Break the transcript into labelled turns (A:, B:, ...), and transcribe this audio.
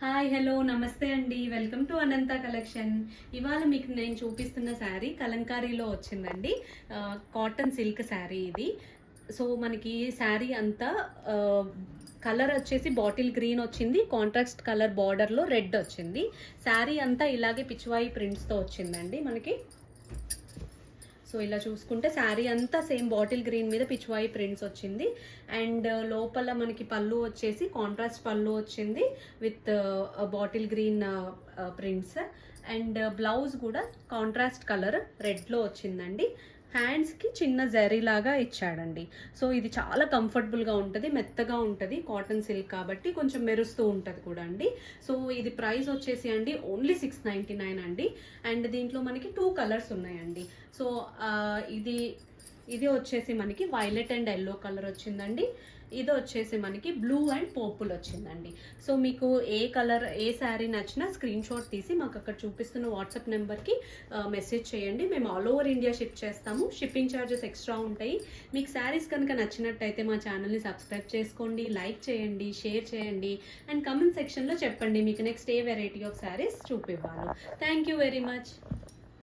A: Hi hello నమస్తే అండి, welcome to Anantha collection. ఇవాళ మీకు నేను చూపిస్తున్న శారీ కలంకారీలో వచ్చిందండి. కాటన్ సిల్క్ శారీ ఇది. సో మనకి శారీ అంతా కలర్ వచ్చేసి బాటిల్ గ్రీన్ వచ్చింది, కాంట్రాస్ట్ కలర్ బార్డర్లో రెడ్ వచ్చింది. శారీ అంతా ఇలాగే పిచ్వాయి ప్రింట్స్తో వచ్చిందండి మనకి. సో ఇలా చూసుకుంటే శారీ అంతా సేమ్ బాటిల్ గ్రీన్ మీద పిచ్వాయి ప్రింట్స్ వచ్చింది. అండ్ లోపల మనకి పళ్ళు వచ్చేసి కాంట్రాస్ట్ పళ్ళు వచ్చింది with bottle green prints. And blouse కూడా కాంట్రాస్ట్ కలర్ రెడ్లో వచ్చిందండి. హ్యాండ్స్కి చిన్న జరీ లాగా ఇచ్చాడండి. సో ఇది చాలా కంఫర్టబుల్గా ఉంటుంది, మెత్తగా ఉంటుంది, కాటన్ సిల్క్ కాబట్టి కొంచెం మెరుస్తూ ఉంటుంది కూడా అండి. సో ఇది ప్రైస్ వచ్చేసి అండి ఓన్లీ 699 అండి. అండ్ దీంట్లో మనకి 2 కలర్స్ ఉన్నాయండి. సో ఇది వచ్చేసి మనకి వైలెట్ అండ్ ఎల్లో కలర్ వచ్చిందండి. ఇది వచ్చేసి మనకి బ్లూ అండ్ పర్పుల్ వచ్చిందండి. సో మీకు ఏ కలర్ ఏ శారీ నచ్చినా స్క్రీన్ షాట్ తీసి మాకు అక్కడ చూపిస్తున్న వాట్సాప్ నెంబర్కి మెసేజ్ చేయండి. మేము ఆల్ ఓవర్ ఇండియా షిప్ చేస్తాము. షిప్పింగ్ ఛార్జెస్ ఎక్స్ట్రా ఉంటాయి. మీకు శారీస్ కనుక నచ్చినట్టయితే మా ఛానల్ని సబ్స్క్రైబ్ చేసుకోండి, లైక్ చేయండి, షేర్ చేయండి అండ్ కమెంట్ సెక్షన్లో చెప్పండి మీకు నెక్స్ట్ ఏ వెరైటీ ఆఫ్ శారీస్ చూపివ్వాలి. Thank you very much.